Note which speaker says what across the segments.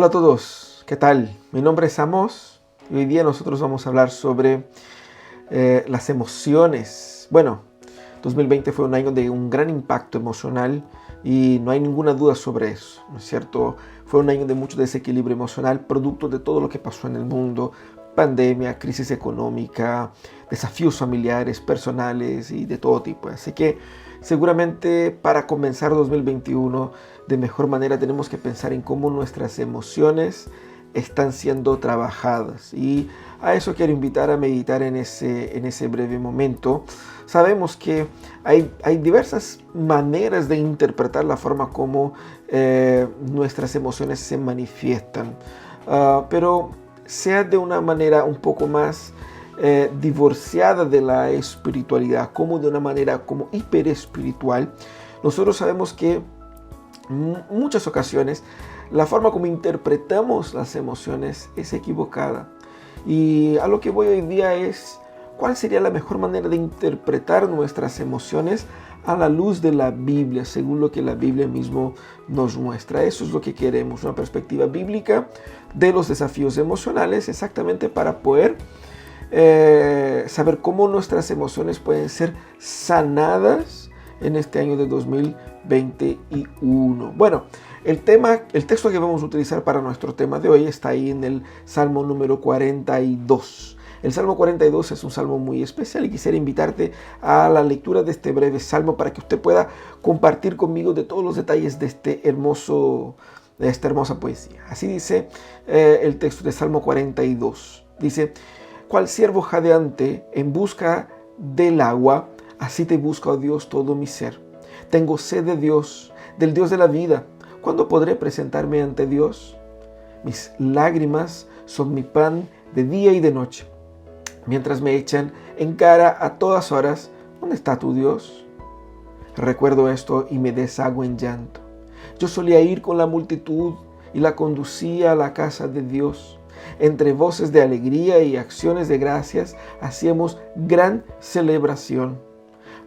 Speaker 1: Hola a todos, ¿qué tal? Mi nombre es Amos y hoy día nosotros vamos a hablar sobre las emociones. Bueno, 2020 fue un año de un gran impacto emocional y no hay ninguna duda sobre eso, ¿no es cierto? Fue un año de mucho desequilibrio emocional, producto de todo lo que pasó en el mundo, pandemia, crisis económica, desafíos familiares, personales y de todo tipo. Así que seguramente para comenzar 2021 de mejor manera tenemos que pensar en cómo nuestras emociones están siendo trabajadas, y a eso quiero invitar a meditar en ese breve momento. Sabemos que hay diversas maneras de interpretar la forma como nuestras emociones se manifiestan, pero sea de una manera un poco más divorciada de la espiritualidad, como de una manera como hiperespiritual. Nosotros sabemos que en muchas ocasiones la forma como interpretamos las emociones es equivocada. Y a lo que voy hoy día es cuál sería la mejor manera de interpretar nuestras emociones a la luz de la Biblia, según lo que la Biblia mismo nos muestra. Eso es lo que queremos, una perspectiva bíblica de los desafíos emocionales, exactamente para poder saber cómo nuestras emociones pueden ser sanadas en este año de 2021. Bueno, el texto que vamos a utilizar para nuestro tema de hoy está ahí en el Salmo número 42. El Salmo 42 es un salmo muy especial y quisiera invitarte a la lectura de este breve salmo para que usted pueda compartir conmigo de todos los detalles de esta hermosa poesía. Así dice el texto de Salmo 42. Dice: cual siervo jadeante en busca del agua, así te busca, oh Dios, todo mi ser. Tengo sed de Dios, del Dios de la vida. ¿Cuándo podré presentarme ante Dios? Mis lágrimas son mi pan de día y de noche, mientras me echan en cara a todas horas: ¿dónde está tu Dios? Recuerdo esto y me deshago en llanto. Yo solía ir con la multitud y la conducía a la casa de Dios. Entre voces de alegría y acciones de gracias hacíamos gran celebración.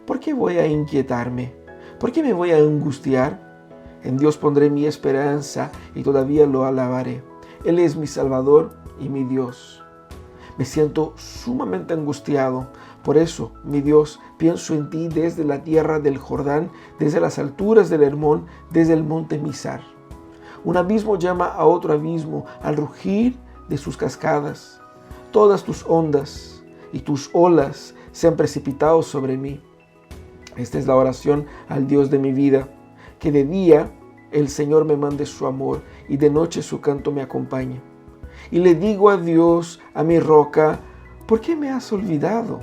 Speaker 1: ¿Por qué voy a inquietarme? ¿Por qué me voy a angustiar? En Dios pondré mi esperanza y todavía lo alabaré. Él es mi Salvador y mi Dios. Me siento sumamente angustiado. Por eso, mi Dios, pienso en ti desde la tierra del Jordán, desde las alturas del Hermón, desde el monte Mizar. Un abismo llama a otro abismo al rugir de sus cascadas. Todas tus ondas y tus olas se han precipitado sobre mí. Esta es la oración al Dios de mi vida: que de día el Señor me mande su amor y de noche su canto me acompañe. Y le digo a Dios, a mi roca: ¿por qué me has olvidado?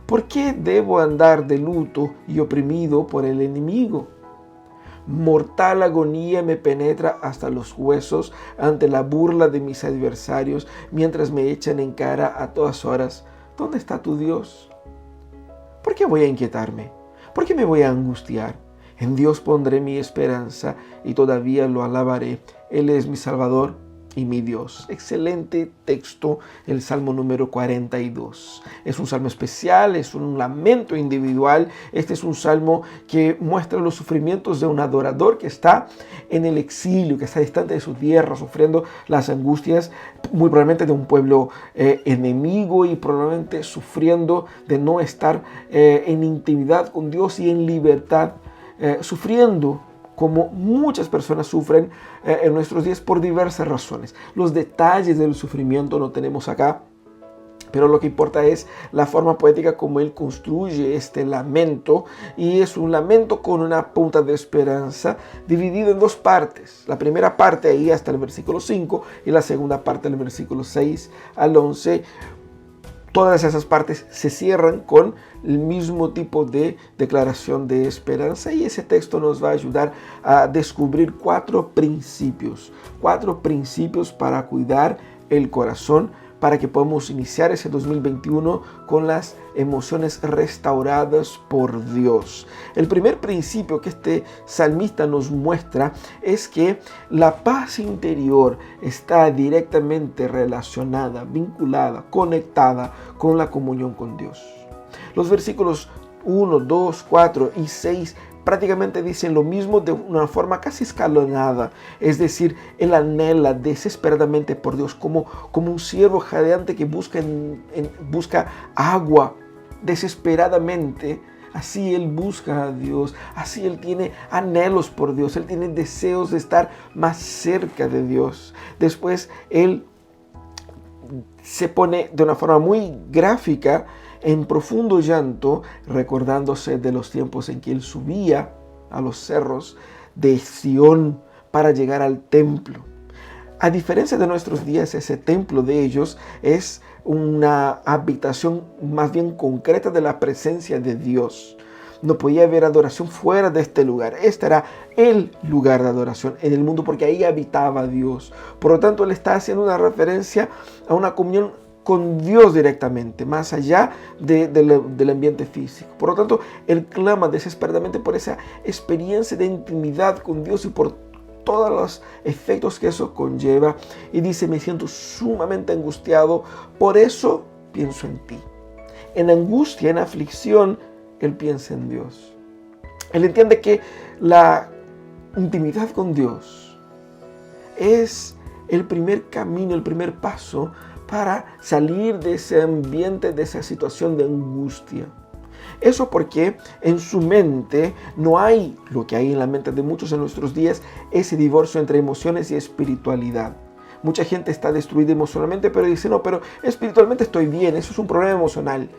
Speaker 1: ¿Por qué debo andar de luto y oprimido por el enemigo? Mortal agonía me penetra hasta los huesos ante la burla de mis adversarios, mientras me echan en cara a todas horas: ¿dónde está tu Dios? ¿Por qué voy a inquietarme? ¿Por qué me voy a angustiar? En Dios pondré mi esperanza y todavía lo alabaré. Él es mi Salvador y mi Dios. Excelente texto, el Salmo número 42. Es un salmo especial, es un lamento individual. Este es un salmo que muestra los sufrimientos de un adorador que está en el exilio, que está distante de su tierra, sufriendo las angustias muy probablemente de un pueblo enemigo, y probablemente sufriendo de no estar en intimidad con Dios y en libertad, sufriendo como muchas personas sufren en nuestros días por diversas razones. Los detalles del sufrimiento no tenemos acá, pero lo que importa es la forma poética como él construye este lamento, y es un lamento con una punta de esperanza dividido en dos partes. La primera parte ahí hasta el versículo 5 y la segunda parte del versículo 6 al 11. Todas esas partes se cierran con el mismo tipo de declaración de esperanza, y ese texto nos va a ayudar a descubrir cuatro principios para cuidar el corazón, para que podamos iniciar ese 2021 con las emociones restauradas por Dios. El primer principio que este salmista nos muestra es que la paz interior está directamente relacionada, vinculada, conectada con la comunión con Dios. Los versículos 1, 2, 4 y 6 prácticamente dicen lo mismo de una forma casi escalonada. Es decir, él anhela desesperadamente por Dios, como un ciervo jadeante que busca agua desesperadamente. Así él busca a Dios, así él tiene anhelos por Dios, él tiene deseos de estar más cerca de Dios. Después él se pone de una forma muy gráfica en profundo llanto, recordándose de los tiempos en que él subía a los cerros de Sión para llegar al templo. A diferencia de nuestros días, ese templo de ellos es una habitación más bien concreta de la presencia de Dios. No podía haber adoración fuera de este lugar. Este era el lugar de adoración en el mundo porque ahí habitaba Dios. Por lo tanto, él está haciendo una referencia a una comunión con Dios directamente, más allá del ambiente físico. Por lo tanto, él clama desesperadamente por esa experiencia de intimidad con Dios y por todos los efectos que eso conlleva. Y dice, me siento sumamente angustiado, por eso pienso en ti. En angustia, en aflicción, él piensa en Dios. Él entiende que la intimidad con Dios es el primer camino, el primer paso para salir de ese ambiente, de esa situación de angustia. Eso porque en su mente no hay lo que hay en la mente de muchos en nuestros días, ese divorcio entre emociones y espiritualidad. Mucha gente está destruida emocionalmente, pero dice, no, pero espiritualmente estoy bien, eso es un problema emocional.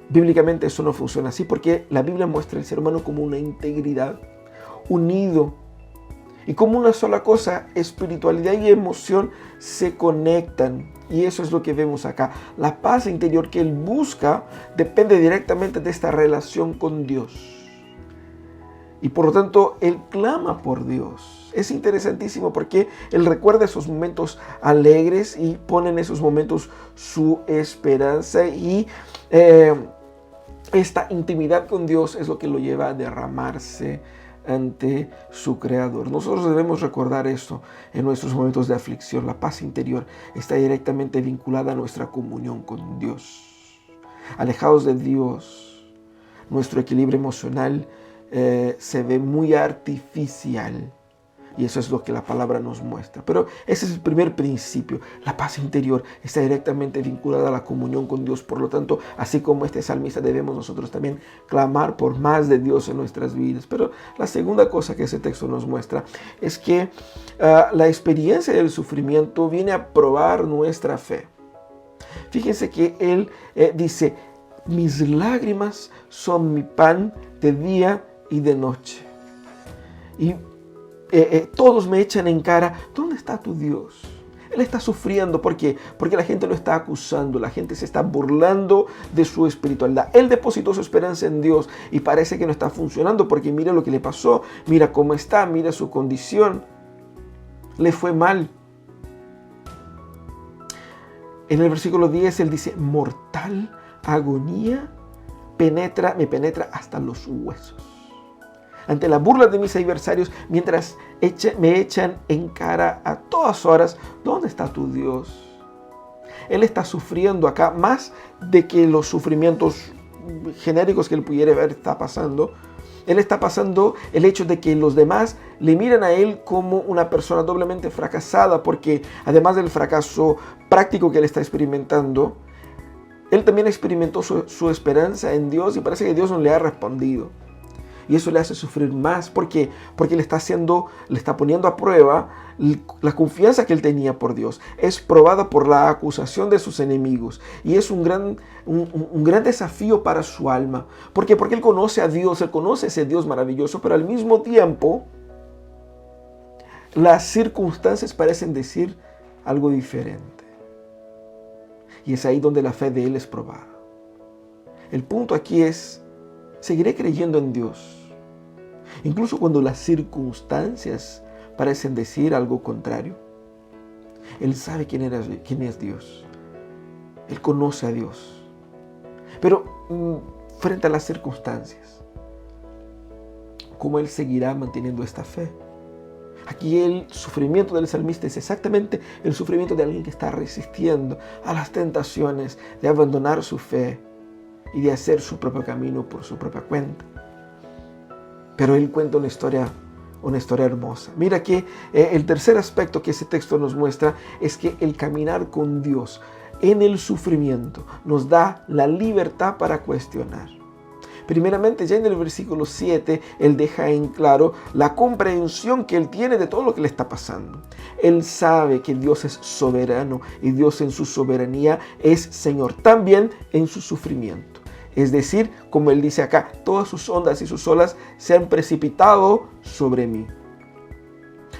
Speaker 1: Bíblicamente eso no funciona así porque la Biblia muestra al ser humano como una integridad, unido. Y como una sola cosa, espiritualidad y emoción se conectan. Y eso es lo que vemos acá. La paz interior que él busca depende directamente de esta relación con Dios. Y por lo tanto, él clama por Dios. Es interesantísimo porque él recuerda esos momentos alegres y pone en esos momentos su esperanza. Y esta intimidad con Dios es lo que lo lleva a derramarse ante su Creador. Nosotros debemos recordar esto en nuestros momentos de aflicción. La paz interior está directamente vinculada a nuestra comunión con Dios. Alejados de Dios, nuestro equilibrio emocional se ve muy artificial. Y eso es lo que la palabra nos muestra. Pero ese es el primer principio. La paz interior está directamente vinculada a la comunión con Dios. Por lo tanto, así como este salmista, debemos nosotros también clamar por más de Dios en nuestras vidas. Pero la segunda cosa que ese texto nos muestra es que la experiencia del sufrimiento viene a probar nuestra fe. Fíjense que él dice, mis lágrimas son mi pan de día y de noche. Y todos me echan en cara, ¿dónde está tu Dios? Él está sufriendo. ¿Por qué? Porque la gente lo está acusando, la gente se está burlando de su espiritualidad. Él depositó su esperanza en Dios y parece que no está funcionando porque mira lo que le pasó, mira cómo está, mira su condición. Le fue mal. En el versículo 10 él dice, mortal agonía me penetra hasta los huesos. Ante la burla de mis adversarios, mientras me echan en cara a todas horas, ¿dónde está tu Dios? Él está sufriendo acá más de que los sufrimientos genéricos que él pudiera ver está pasando. Él está pasando el hecho de que los demás le miran a él como una persona doblemente fracasada, porque además del fracaso práctico que él está experimentando, él también experimentó su esperanza en Dios y parece que Dios no le ha respondido. Y eso le hace sufrir más. ¿Por qué? Porque le está poniendo a prueba la confianza que él tenía por Dios. Es probada por la acusación de sus enemigos. Y es un gran desafío para su alma. ¿Por qué? Porque él conoce a Dios, él conoce ese Dios maravilloso, pero al mismo tiempo las circunstancias parecen decir algo diferente. Y es ahí donde la fe de él es probada. El punto aquí es, seguiré creyendo en Dios, incluso cuando las circunstancias parecen decir algo contrario. Él sabe quién es Dios. Él conoce a Dios. Pero frente a las circunstancias, ¿cómo él seguirá manteniendo esta fe? Aquí el sufrimiento del salmista es exactamente el sufrimiento de alguien que está resistiendo a las tentaciones de abandonar su fe y de hacer su propio camino por su propia cuenta. Pero él cuenta una historia hermosa. Mira que el tercer aspecto que ese texto nos muestra es que el caminar con Dios en el sufrimiento nos da la libertad para cuestionar. Primeramente, ya en el versículo 7, él deja en claro la comprensión que él tiene de todo lo que le está pasando. Él sabe que Dios es soberano y Dios en su soberanía es Señor también en su sufrimiento. Es decir, como él dice acá, todas sus ondas y sus olas se han precipitado sobre mí.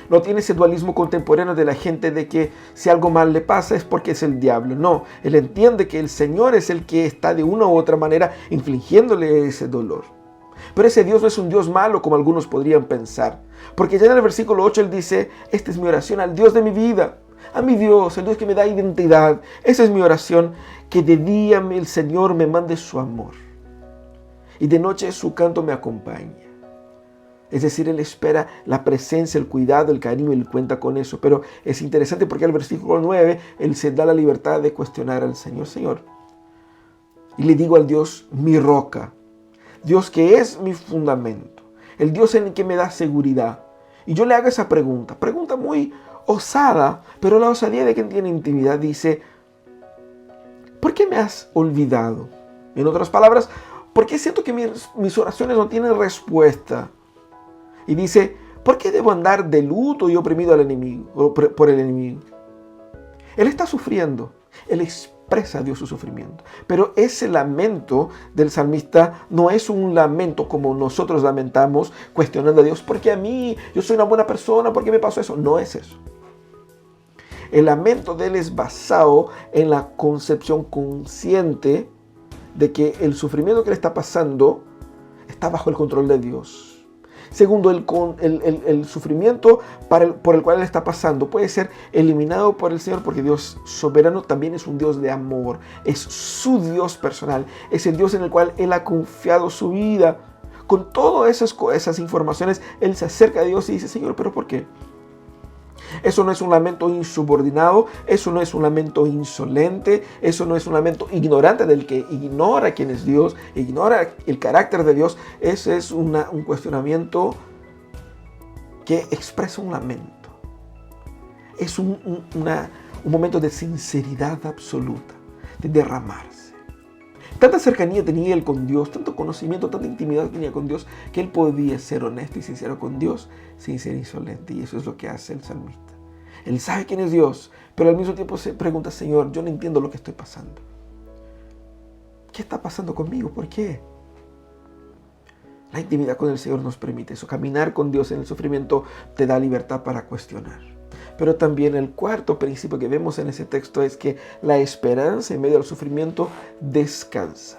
Speaker 1: No tiene ese dualismo contemporáneo de la gente de que si algo mal le pasa es porque es el diablo. No, él entiende que el Señor es el que está de una u otra manera infligiéndole ese dolor. Pero ese Dios no es un Dios malo como algunos podrían pensar. Porque ya en el versículo 8 él dice, esta es mi oración al Dios de mi vida. A mi Dios, el Dios que me da identidad. Esa es mi oración, que de día el Señor me mande su amor. Y de noche su canto me acompaña. Es decir, él espera la presencia, el cuidado, el cariño, y él cuenta con eso. Pero es interesante porque al versículo 9, él se da la libertad de cuestionar al Señor. Señor, y le digo al Dios, mi roca, Dios que es mi fundamento, el Dios en el que me da seguridad. Y yo le hago esa pregunta muy osada, pero la osadía de quien tiene intimidad dice, ¿por qué me has olvidado? En otras palabras, ¿por qué siento que mis oraciones no tienen respuesta? Y dice, ¿por qué debo andar de luto y oprimido al enemigo, por el enemigo? Él está sufriendo. Él expresa a Dios su sufrimiento. Pero ese lamento del salmista no es un lamento como nosotros lamentamos cuestionando a Dios. ¿Por qué a mí? Yo soy una buena persona. ¿Por qué me pasó eso? No es eso. El lamento de él es basado en la concepción consciente de que el sufrimiento que le está pasando está bajo el control de Dios. Segundo, el sufrimiento por el cual él está pasando puede ser eliminado por el Señor porque Dios soberano también es un Dios de amor. Es su Dios personal. Es el Dios en el cual él ha confiado su vida. Con todas esas informaciones, él se acerca a Dios y dice, Señor, ¿pero por qué? Eso no es un lamento insubordinado, eso no es un lamento insolente, eso no es un lamento ignorante del que ignora quién es Dios, ignora el carácter de Dios. Ese es un cuestionamiento que expresa un lamento. Es un momento de sinceridad absoluta, de derramarse. Tanta cercanía tenía él con Dios, tanto conocimiento, tanta intimidad tenía con Dios, que él podía ser honesto y sincero con Dios sin ser insolente. Y eso es lo que hace el salmista. Él sabe quién es Dios, pero al mismo tiempo se pregunta, Señor, yo no entiendo lo que estoy pasando. ¿Qué está pasando conmigo? ¿Por qué? La intimidad con el Señor nos permite eso. Caminar con Dios en el sufrimiento te da libertad para cuestionar. Pero también el cuarto principio que vemos en ese texto es que la esperanza en medio del sufrimiento descansa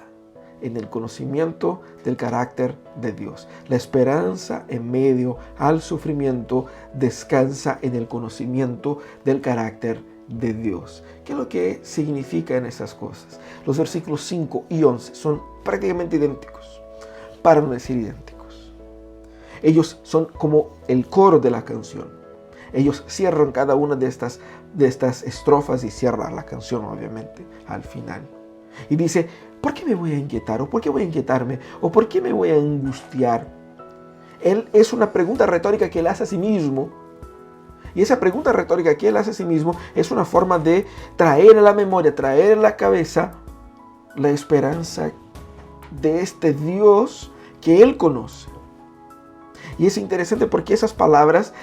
Speaker 1: en el conocimiento del carácter de Dios. La esperanza en medio al sufrimiento descansa en el conocimiento del carácter de Dios. ¿Qué es lo que significan esas cosas? Los versículos 5 y 11 son prácticamente idénticos, para no decir idénticos. Ellos son como el coro de la canción. Ellos cierran cada una de estas estrofas y cierran la canción, obviamente, al final. Y dice, ¿por qué me voy a inquietar? ¿O por qué voy a inquietarme? ¿O por qué me voy a angustiar? Él es una pregunta retórica que él hace a sí mismo. Y esa pregunta retórica que él hace a sí mismo es una forma de traer a la memoria, traer a la cabeza la esperanza de este Dios que él conoce. Y es interesante porque esas palabras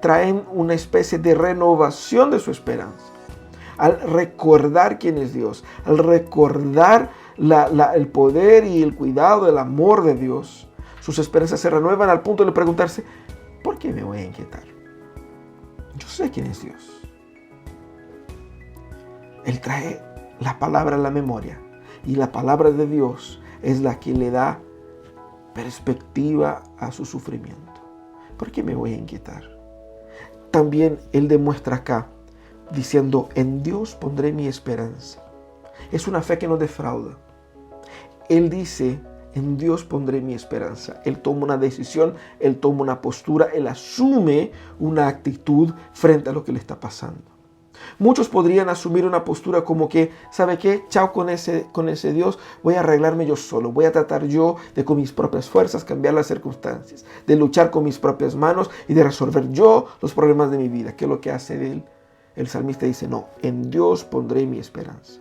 Speaker 1: traen una especie de renovación de su esperanza. Al recordar quién es Dios, al recordar el poder y el cuidado, el amor de Dios, sus esperanzas se renuevan al punto de preguntarse, ¿por qué me voy a inquietar? Yo sé quién es Dios. Él trae la palabra a la memoria y la palabra de Dios es la que le da perspectiva a su sufrimiento. ¿Por qué me voy a inquietar? También él demuestra acá diciendo, en Dios pondré mi esperanza. Es una fe que no defrauda. Él dice, en Dios pondré mi esperanza. Él toma una decisión, él toma una postura, él asume una actitud frente a lo que le está pasando. Muchos podrían asumir una postura como que, ¿sabe qué? Chao con ese Dios, voy a arreglarme yo solo, voy a tratar yo de con mis propias fuerzas cambiar las circunstancias, de luchar con mis propias manos y de resolver yo los problemas de mi vida. ¿Qué es lo que hace él? El salmista dice, no, en Dios pondré mi esperanza.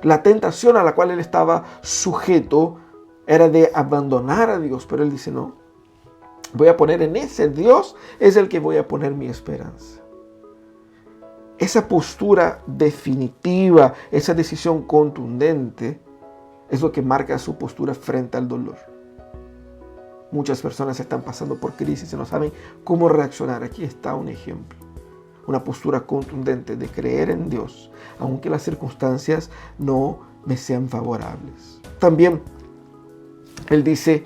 Speaker 1: La tentación a la cual él estaba sujeto era de abandonar a Dios, pero él dice, no, voy a poner en ese Dios, es el que voy a poner mi esperanza. Esa postura definitiva, esa decisión contundente, es lo que marca su postura frente al dolor. Muchas personas están pasando por crisis y no saben cómo reaccionar. Aquí está un ejemplo. Una postura contundente de creer en Dios, aunque las circunstancias no me sean favorables. También él dice,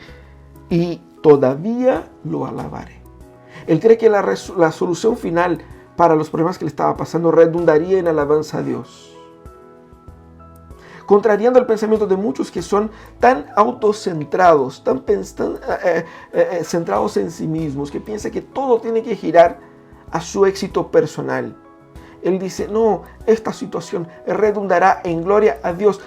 Speaker 1: y todavía lo alabaré. Él cree que la solución final para los problemas que le estaba pasando redundaría en alabanza a Dios. Contrariando el pensamiento de muchos que son tan autocentrados, tan centrados en sí mismos, que piensan que todo tiene que girar a su éxito personal. Él dice, no, esta situación redundará en gloria a Dios.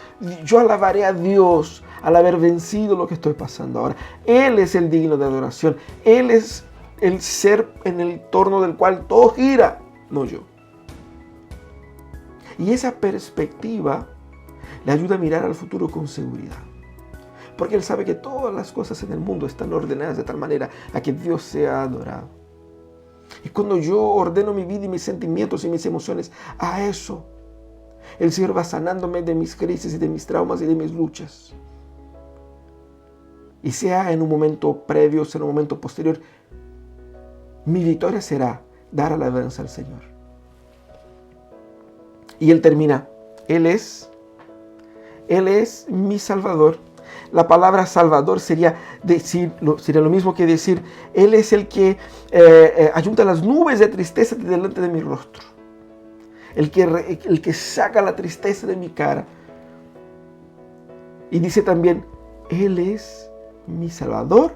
Speaker 1: Yo alabaré a Dios al haber vencido lo que estoy pasando ahora. Él es el digno de adoración. Él es el ser en el torno del cual todo gira, no yo. Y esa perspectiva le ayuda a mirar al futuro con seguridad. Porque él sabe que todas las cosas en el mundo están ordenadas de tal manera a que Dios sea adorado. Y cuando yo ordeno mi vida y mis sentimientos y mis emociones a eso, el Señor va sanándome de mis crisis y de mis traumas y de mis luchas. Y sea en un momento previo, sea en un momento posterior, mi victoria será dar alabanza al Señor. Y él termina, Él es mi Salvador. La palabra Salvador sería lo mismo que decir, Él es el que ayunta las nubes de tristeza de delante de mi rostro. El que saca la tristeza de mi cara. Y dice también, Él es mi Salvador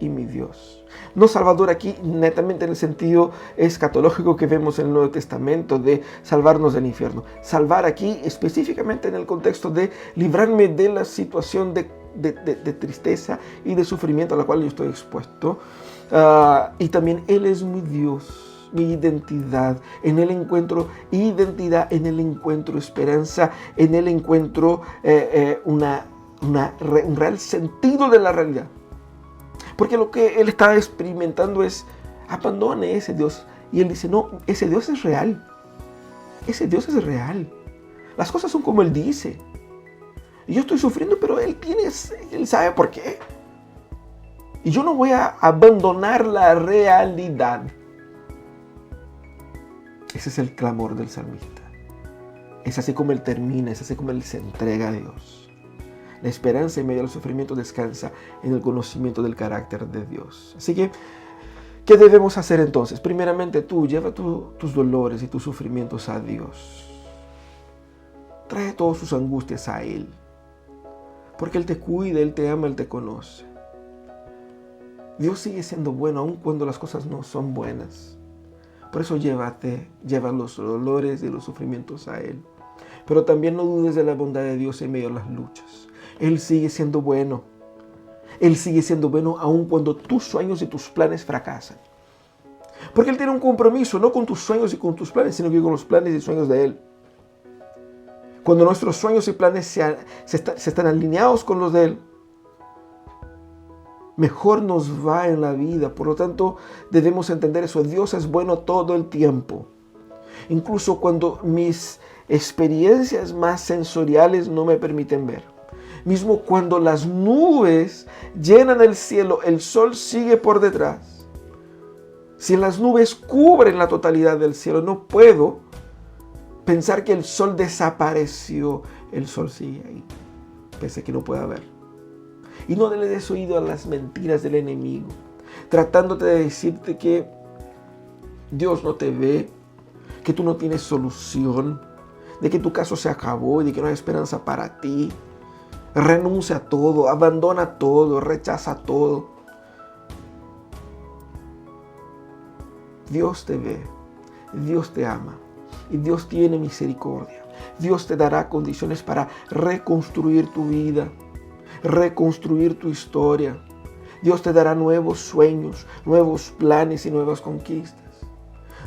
Speaker 1: y mi Dios. No Salvador aquí netamente en el sentido escatológico que vemos en el Nuevo Testamento de salvarnos del infierno. Salvar aquí específicamente en el contexto de librarme de la situación de tristeza y de sufrimiento a la cual yo estoy expuesto. Y también Él es mi Dios, mi identidad. En Él encuentro identidad, en Él encuentro esperanza, en Él encuentro un real sentido de la realidad. Porque lo que él está experimentando es, abandone ese Dios. Y él dice, no, ese Dios es real. Ese Dios es real. Las cosas son como Él dice. Y yo estoy sufriendo, pero Él sabe por qué. Y yo no voy a abandonar la realidad. Ese es el clamor del salmista. Es así como él termina, es así como él se entrega a Dios. La esperanza en medio del sufrimiento descansa en el conocimiento del carácter de Dios. Así que, ¿qué debemos hacer entonces? Primeramente tú, lleva tus dolores y tus sufrimientos a Dios. Trae todas sus angustias a Él. Porque Él te cuida, Él te ama, Él te conoce. Dios sigue siendo bueno aun cuando las cosas no son buenas. Por eso lleva los dolores y los sufrimientos a Él. Pero también no dudes de la bondad de Dios en medio de las luchas. Él sigue siendo bueno. Él sigue siendo bueno aun cuando tus sueños y tus planes fracasan. Porque Él tiene un compromiso, no con tus sueños y con tus planes, sino que con los planes y sueños de Él. Cuando nuestros sueños y planes se están alineados con los de Él, mejor nos va en la vida. Por lo tanto, debemos entender eso. Dios es bueno todo el tiempo. Incluso cuando mis experiencias más sensoriales no me permiten ver. Mismo cuando las nubes llenan el cielo, el sol sigue por detrás. Si las nubes cubren la totalidad del cielo, no puedo pensar que el sol desapareció. El sol sigue ahí, pese a que no pueda ver. Y no le des oído a las mentiras del enemigo, tratándote de decirte que Dios no te ve, que tú no tienes solución, de que tu caso se acabó y de que no hay esperanza para ti. Renuncia a todo, abandona todo, rechaza todo. Dios te ve, Dios te ama. y Dios tiene misericordia. Dios te dará condiciones para reconstruir tu vida, reconstruir tu historia. Dios te dará nuevos sueños, nuevos planes y nuevas conquistas.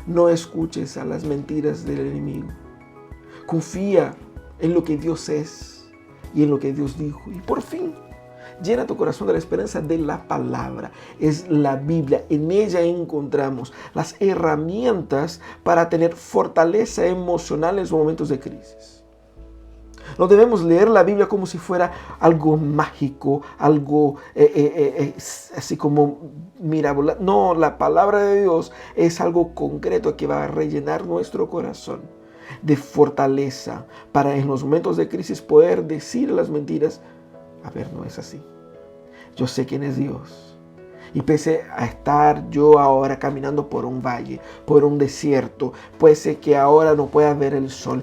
Speaker 1: No escuches a las mentiras del enemigo. Confía en lo que Dios es y en lo que Dios dijo. Y por fin, llena tu corazón de la esperanza de la palabra. Es la Biblia. En ella encontramos las herramientas para tener fortaleza emocional en los momentos de crisis. No debemos leer la Biblia como si fuera algo mágico, algo así como mirabolante. No, la palabra de Dios es algo concreto que va a rellenar nuestro corazón de fortaleza para en los momentos de crisis poder decir las mentiras. A ver, no es así. Yo sé quién es Dios. Y pese a estar yo ahora caminando por un valle, por un desierto, pese que ahora no pueda ver el sol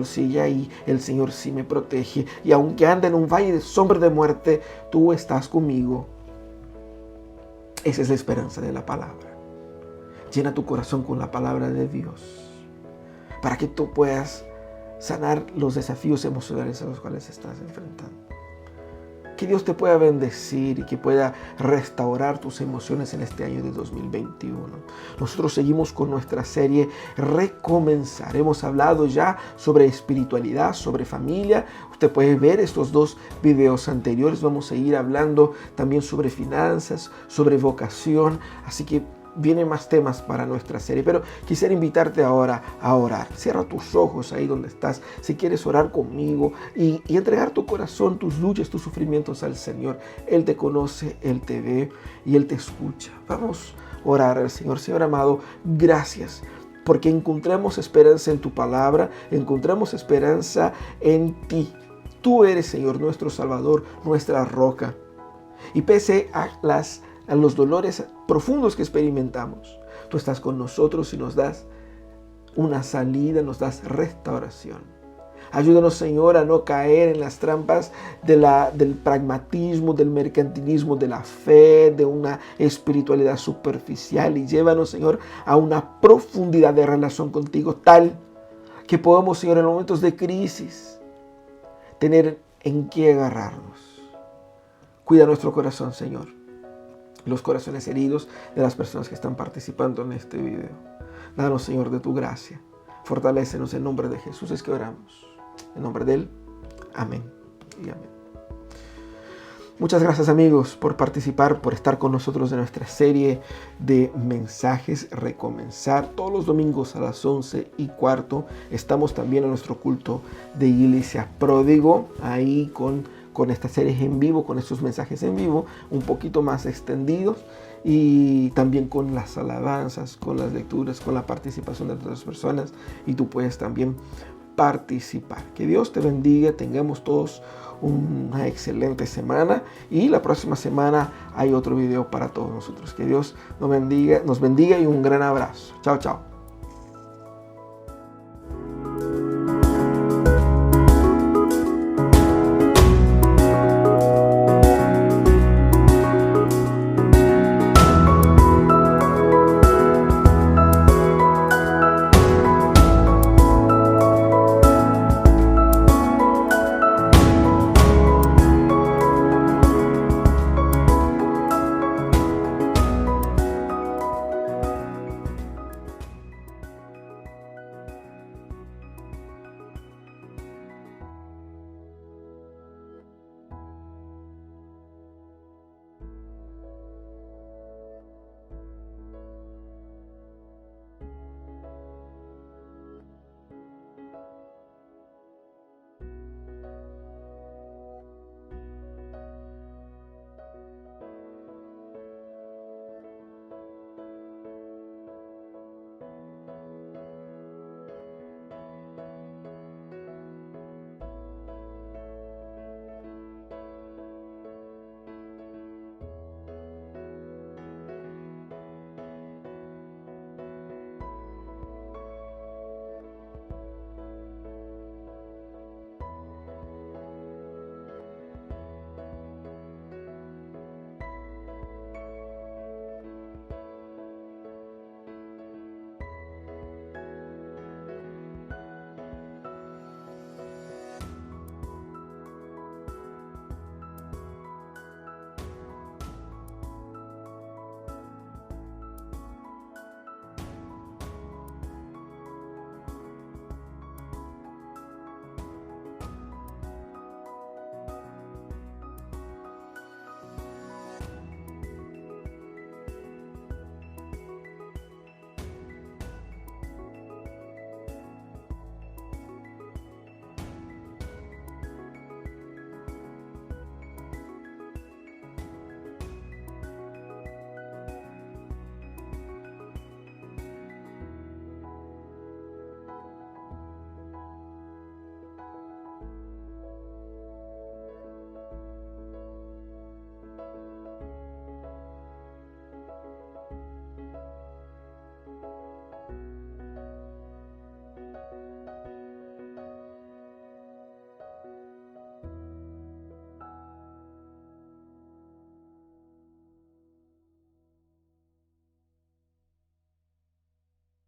Speaker 1: sigue ahí, el Señor sí me protege. Y aunque ande en un valle de sombra de muerte, tú estás conmigo. Esa es la esperanza de la palabra. Llena tu corazón con la palabra de Dios, para que tú puedas sanar los desafíos emocionales a los cuales estás enfrentando. Que Dios te pueda bendecir y que pueda restaurar tus emociones en este año de 2021. Nosotros seguimos con nuestra serie Recomenzar. Hemos hablado ya sobre espiritualidad, sobre familia. Usted puede ver estos 2 videos anteriores. Vamos a ir hablando también sobre finanzas, sobre vocación. Así que vienen más temas para nuestra serie, pero quisiera invitarte ahora a orar. Cierra tus ojos ahí donde estás, si quieres orar conmigo y entregar tu corazón, tus luchas, tus sufrimientos al Señor. Él te conoce, Él te ve y Él te escucha. Vamos a orar al Señor. Señor amado, gracias porque encontramos esperanza en tu palabra, encontramos esperanza en ti. Tú eres, Señor, nuestro Salvador, nuestra roca. Y pese a los dolores profundos que experimentamos, tú estás con nosotros y nos das una salida, nos das restauración. Ayúdanos, Señor, a no caer en las trampas del pragmatismo, del mercantilismo, de la fe, de una espiritualidad superficial, y llévanos, Señor, a una profundidad de relación contigo tal que podamos, Señor, en momentos de crisis tener en qué agarrarnos. Cuida nuestro corazón, Señor, los corazones heridos de las personas que están participando en este video. Danos, Señor, de tu gracia. Fortalécenos en nombre de Jesús. Es que oramos. En nombre de Él. Amén y amén. Muchas gracias, amigos, por participar, por estar con nosotros en nuestra serie de mensajes Recomenzar. Todos los domingos a las 11:15 estamos también en nuestro culto de Iglesia Pródigo, ahí con estas series en vivo, con estos mensajes en vivo, un poquito más extendidos, y también con las alabanzas, con las lecturas, con la participación de otras personas, y tú puedes también participar. Que Dios te bendiga, tengamos todos una excelente semana, y la próxima semana hay otro video para todos nosotros. Que Dios nos bendiga y un gran abrazo. Chao, chao.